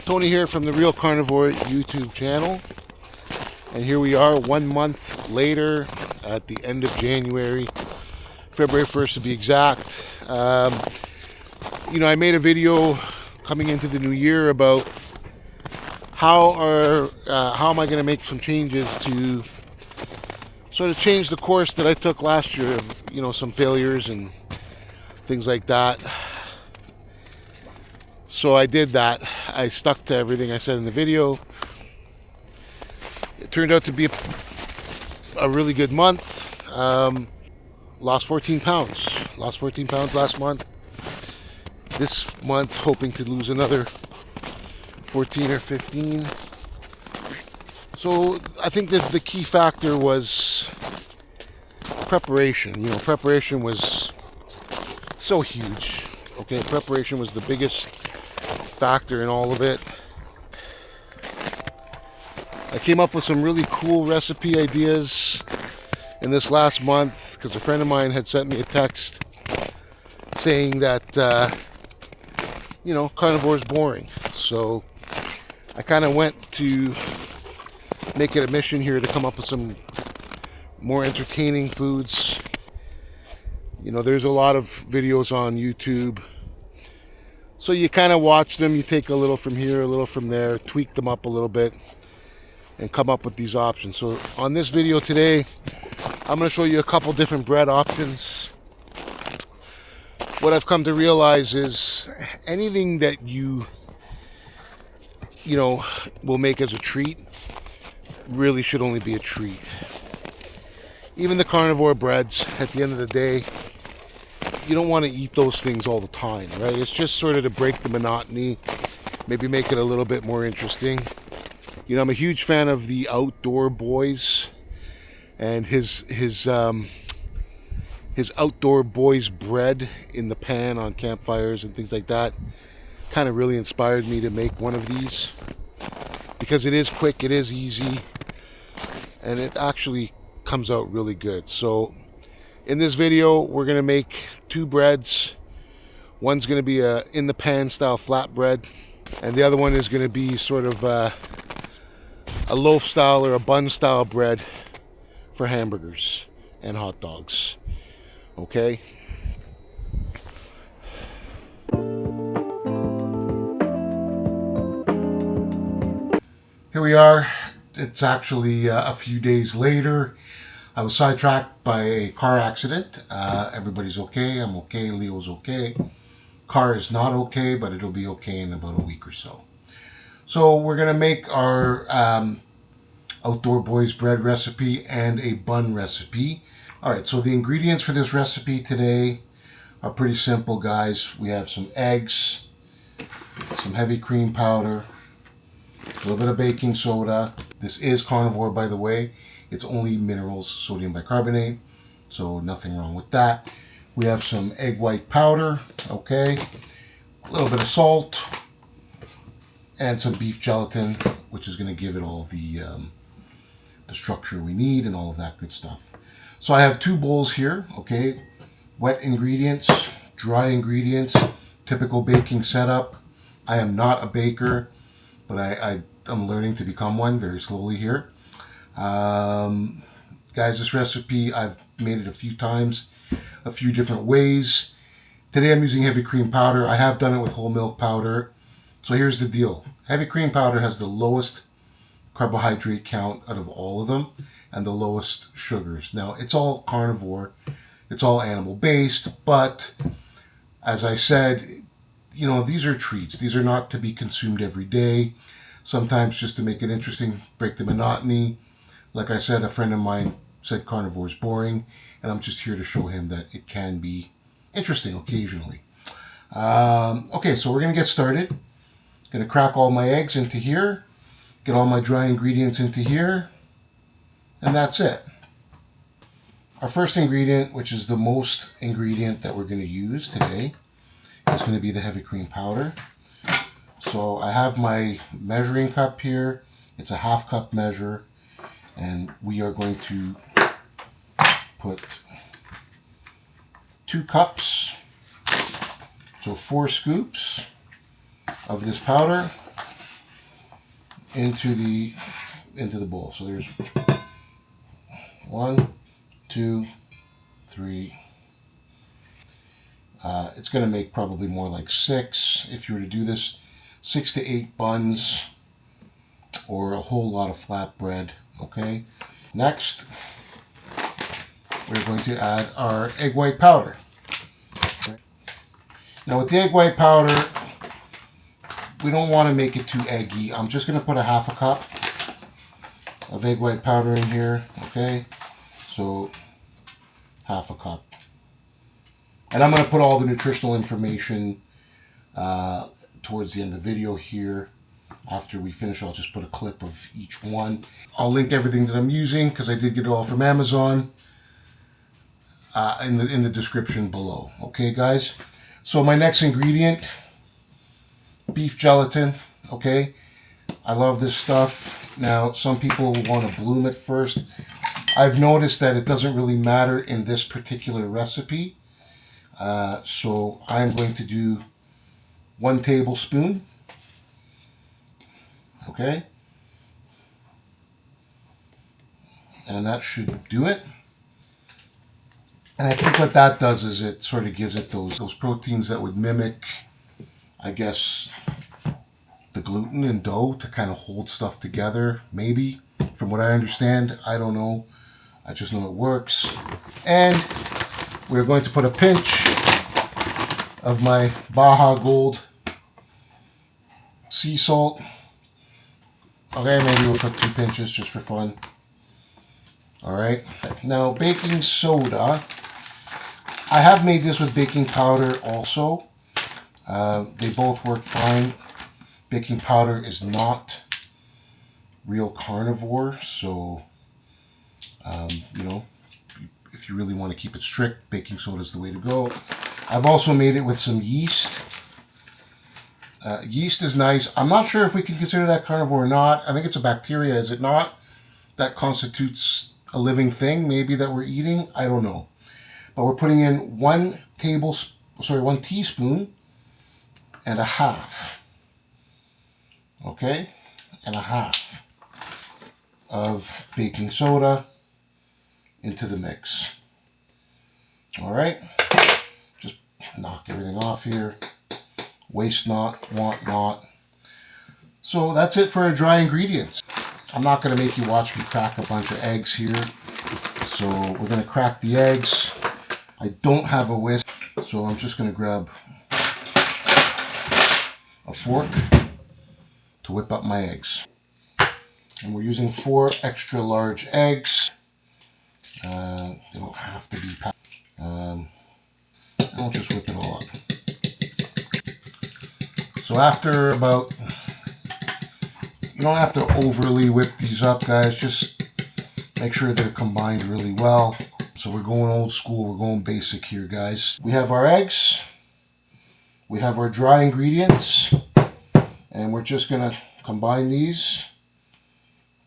Tony here from the Real Carnivore YouTube channel, and here we are 1 month later at the end of January, February 1st to be exact. I made a video coming into the new year about how am I going to make some changes to sort of change the course that I took last year of, some failures and things like that. So I did that. I stuck to everything I said in the video. It turned out to be a really good month. Lost 14 pounds. Lost 14 pounds last month. This month, hoping to lose another 14 or 15. So I think that the key factor was preparation. Preparation was so huge. Okay, preparation was the biggest factor in all of it. I came up with some really cool recipe ideas in this last month because a friend of mine had sent me a text saying that carnivore is boring. So I kind of went to make it a mission here to come up with some more entertaining foods. There's a lot of videos on YouTube. So you kind of watch them, you take a little from here, a little from there, tweak them up a little bit, and come up with these options. So on this video today, I'm going to show you a couple different bread options. What I've come to realize is anything that you will make as a treat really should only be a treat. Even the carnivore breads, at the end of the day, you don't want to eat those things all the time, right? It's just sort of to break the monotony, maybe make it a little bit more interesting. I'm a huge fan of the Outdoor Boys and his Outdoor Boys bread in the pan on campfires and things like that. Kind of really inspired me to make one of these because it is quick, it is easy, and it actually comes out really good. So in this video, we're going to make two breads. One's going to be a in the pan style flatbread, and the other one is going to be sort of a loaf style or a bun style bread for hamburgers and hot dogs. Okay? Here we are. It's actually a few days later. I was sidetracked by a car accident. Everybody's okay. I'm okay. Leo's okay. Car is not okay, but it'll be okay in about a week or so. So we're going to make our Outdoor Boys bread recipe and a bun recipe. All right, so the ingredients for this recipe today are pretty simple, guys. We have some eggs, some heavy cream powder, a little bit of baking soda. This is carnivore, by the way. It's only minerals, sodium bicarbonate, so nothing wrong with that. We have some egg white powder, okay, a little bit of salt, and some beef gelatin, which is going to give it all the structure we need and all of that good stuff. So I have two bowls here, okay, wet ingredients, dry ingredients, typical baking setup. I am not a baker, but I'm learning to become one very slowly here. Guys, this recipe, I've made it a few times, a few different ways. Today I'm using heavy cream powder. I have done it with whole milk powder. So here's the deal. Heavy cream powder has the lowest carbohydrate count out of all of them and the lowest sugars. Now, it's all carnivore. It's all animal based, but as I said, these are treats. These are not to be consumed every day. Sometimes just to make it interesting, break the monotony. Like I said, a friend of mine said carnivore is boring, and I'm just here to show him that it can be interesting occasionally. Okay, so we're going to get started. Going to crack all my eggs into here, get all my dry ingredients into here, and that's it. Our first ingredient, which is the most ingredient that we're going to use today, is going to be the heavy cream powder. So I have my measuring cup here. It's a half cup measure. And we are going to put 2 cups, so 4 scoops of this powder. into the bowl. So there's 1, 2, 3. It's going to make probably more like 6 if you were to do this. 6 to 8 buns or a whole lot of flatbread. Okay. Next, we're going to add our egg white powder. Now with the egg white powder, we don't want to make it too eggy. I'm just going to put a half a cup of egg white powder in here. Okay. So half a cup. And I'm going to put all the nutritional information towards the end of the video here. After we finish, I'll just put a clip of each one. I'll link everything that I'm using because I did get it all from Amazon in the description below. Okay, guys? So my next ingredient, beef gelatin. Okay? I love this stuff. Now, some people want to bloom it first. I've noticed that it doesn't really matter in this particular recipe. So I'm going to do 1 tablespoon. Okay. And that should do it. And I think what that does is it sort of gives it those proteins that would mimic, I guess, the gluten in dough to kind of hold stuff together, maybe. From what I understand, I don't know. I just know it works. And we're going to put a pinch of my Baja Gold sea salt. Okay, maybe we'll put 2 pinches just for fun. Alright, now baking soda. I have made this with baking powder also. They both work fine. Baking powder is not real carnivore, so you know, if you really want to keep it strict, baking soda is the way to go. I've also made it with some yeast. Yeast is nice. I'm not sure if we can consider that carnivore or not. I think it's a bacteria, is it not? That constitutes a living thing, maybe, that we're eating. I don't know. But we're putting in 1 teaspoon and a half. Okay? And a half of baking soda into the mix. Alright? Just knock everything off here. Waste not, want not. So that's it for our dry ingredients. I'm not going to make you watch me crack a bunch of eggs here. So we're going to crack the eggs. I don't have a whisk, so I'm just going to grab a fork to whip up my eggs. And we're using 4 extra large eggs. They don't have to be packed. I'll just whip it all up. So after about, you don't have to overly whip these up, guys. Just make sure they're combined really well. So we're going old school, we're going basic here, guys. We have our eggs, we have our dry ingredients, and we're just gonna combine these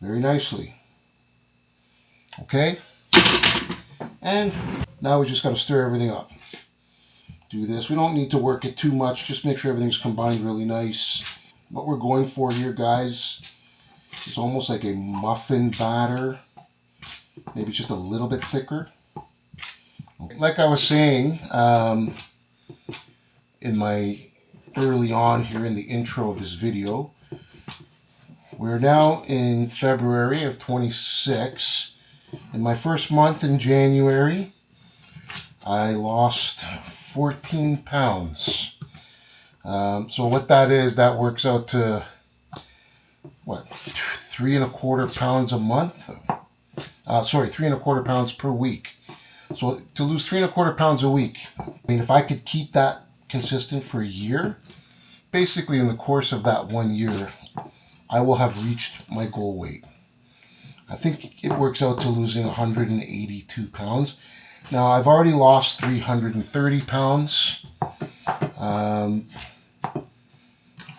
very nicely. Okay? And now we just gotta stir everything up. Do this. We don't need to work it too much. Just make sure everything's combined really nice. What we're going for here, guys, is almost like a muffin batter. Maybe just a little bit thicker. Like I was saying in my early on here in the intro of this video, we're now in February of 26. In my first month in January, I lost 14 pounds. So what that is, that works out to, what, 3 1/4 pounds a month? 3 1/4 pounds per week. So to lose 3 1/4 pounds a week, I mean, if I could keep that consistent for a year, basically in the course of that 1 year, I will have reached my goal weight. I think it works out to losing 182 pounds. Now, I've already lost 330 pounds,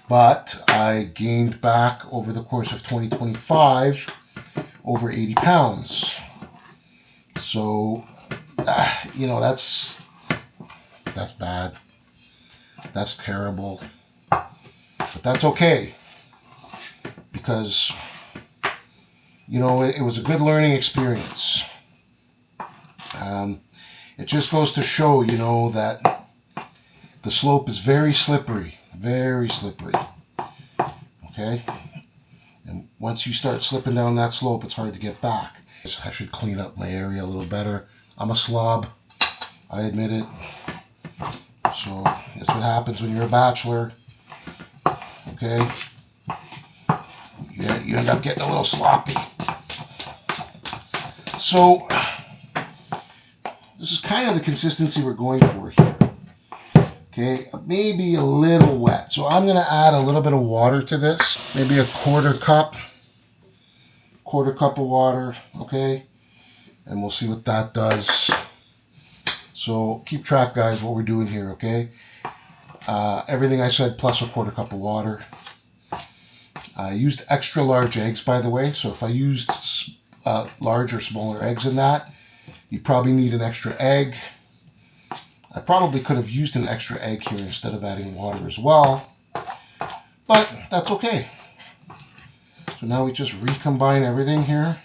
but I gained back over the course of 2025 over 80 pounds. So, you know, that's bad. That's terrible. But that's okay, because, you know, it was a good learning experience. It just goes to show, you know, that the slope is very slippery. Very slippery. Okay? And once you start slipping down that slope, it's hard to get back. I should clean up my area a little better. I'm a slob. I admit it. So that's what happens when you're a bachelor. Okay? You end up getting a little sloppy. So this is kind of the consistency we're going for here. Okay, maybe a little wet. So I'm going to add a little bit of water to this. Maybe a quarter cup of water. Okay, and we'll see what that does. So keep track, guys, what we're doing here. Okay, everything I said plus a quarter cup of water. I used extra large eggs, by the way. So if I used large or smaller eggs in that, you probably need an extra egg. I probably could have used an extra egg here instead of adding water as well, but that's okay. So now we just recombine everything here.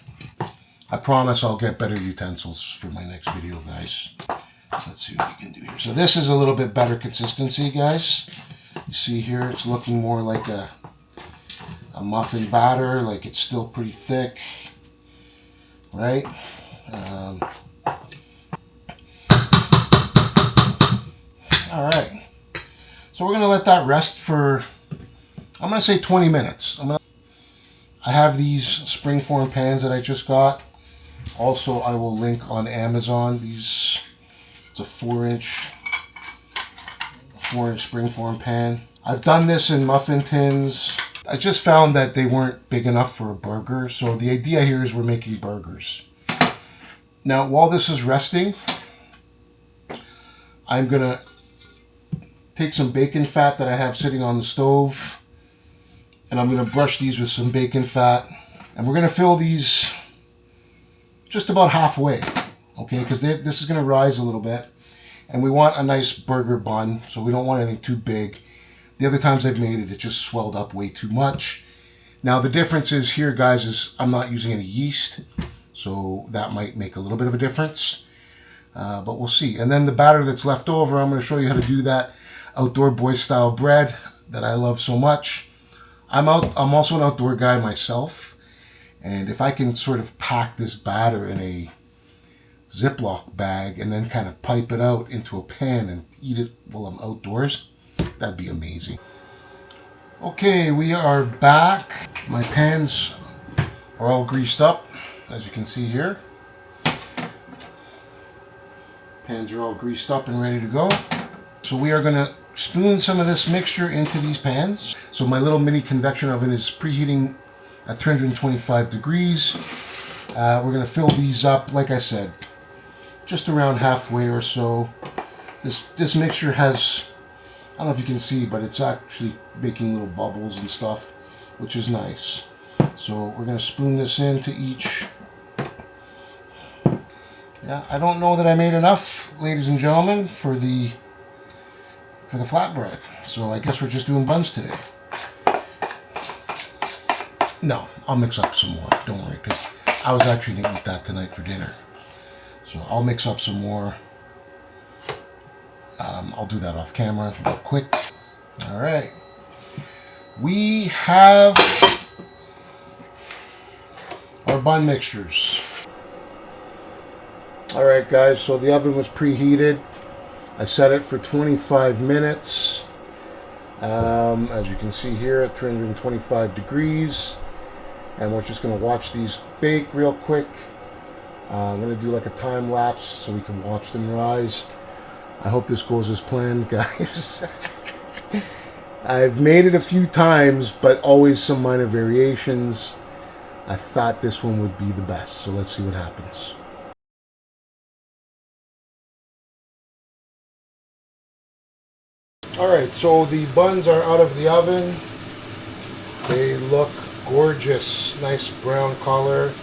I promise I'll get better utensils for my next video, guys. Let's see what we can do here. So this is a little bit better consistency, guys. You see here, it's looking more like a muffin batter, like it's still pretty thick, right? All right, so we're gonna let that rest for, I'm gonna say 20 minutes. I have these springform pans that I just got. Also, I will link on Amazon. It's a 4-inch springform pan. I've done this in muffin tins. I just found that they weren't big enough for a burger. So the idea here is we're making burgers. Now, while this is resting, I'm gonna take some bacon fat that I have sitting on the stove, and I'm going to brush these with some bacon fat, and we're going to fill these just about halfway, okay, because this is going to rise a little bit, and we want a nice burger bun, so we don't want anything too big. The other times I've made it, it just swelled up way too much. Now the difference is here, guys, is I'm not using any yeast, so that might make a little bit of a difference, but we'll see. And then the batter that's left over, I'm going to show you how to do that outdoor boy style bread that I love so much. I'm also an outdoor guy myself, and if I can sort of pack this batter in a Ziploc bag and then kind of pipe it out into a pan and eat it while I'm outdoors, that'd be amazing. Okay, we are back. My pans are all greased up, as you can see here. Pans are all greased up and ready to go. So we are going to spoon some of this mixture into these pans. So my little mini convection oven is preheating at 325 degrees. We're going to fill these up, like I said, just around halfway or so. This mixture has, I don't know if you can see, but it's actually making little bubbles and stuff, which is nice. So we're going to spoon this into each. Yeah, I don't know that I made enough, ladies and gentlemen, for the flatbread. So I guess we're just doing buns today. No, I'll mix up some more. Don't worry, because I was actually going to eat that tonight for dinner. So I'll mix up some more. I'll do that off camera real quick. All right. We have our bun mixtures. All right, guys, so the oven was preheated. I set it for 25 minutes. As you can see here at 325 degrees. And we're just going to watch these bake real quick. I'm going to do like a time lapse so we can watch them rise. I hope this goes as planned, guys. I've made it a few times, but always some minor variations. I thought this one would be the best, so let's see what happens. Alright, so the buns are out of the oven. They look gorgeous. Nice brown color.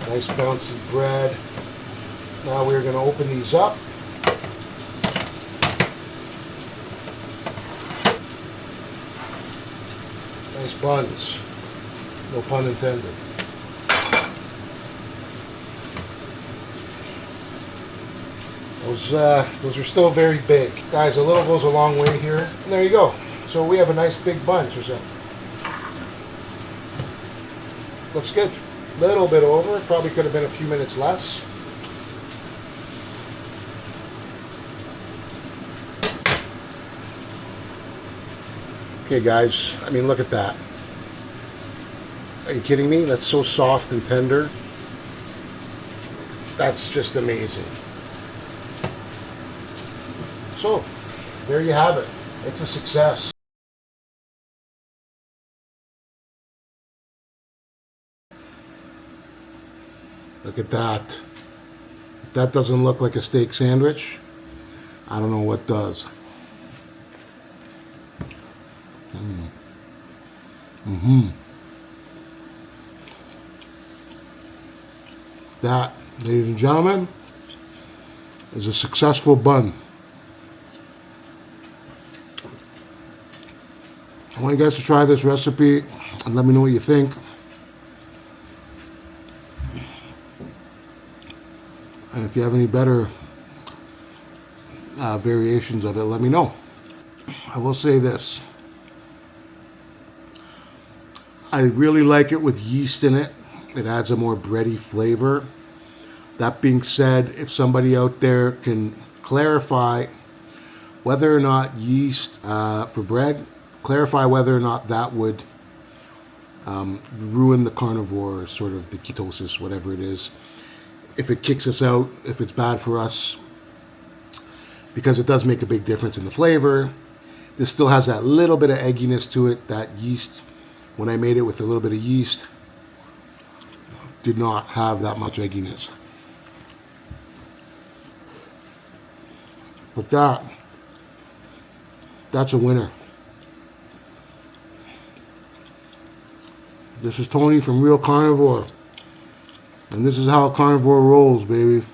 Nice bouncy bread. Now we're going to open these up. Nice buns. No pun intended. Those are still very big. Guys, a little goes a long way here. And there you go. So we have a nice big bunch or something. Looks good. Little bit over. Probably could have been a few minutes less. Okay, guys. I mean, look at that. Are you kidding me? That's so soft and tender. That's just amazing. So, there you have it. It's a success. Look at that. If that doesn't look like a steak sandwich, I don't know what does. That, ladies and gentlemen, is a successful bun. I want you guys to try this recipe and let me know what you think. And if you have any better variations of it, let me know. I will say this. I really like it with yeast in it. It adds a more bready flavor. That being said, if somebody out there can clarify whether or not yeast for bread, clarify whether or not that would ruin the carnivore, sort of the ketosis, whatever it is. If it kicks us out, if it's bad for us, because it does make a big difference in the flavor. This still has that little bit of egginess to it. That yeast, when I made it with a little bit of yeast, did not have that much egginess. But that's a winner. This is Tony from Real Carnivore. And this is how Carnivore rolls, baby.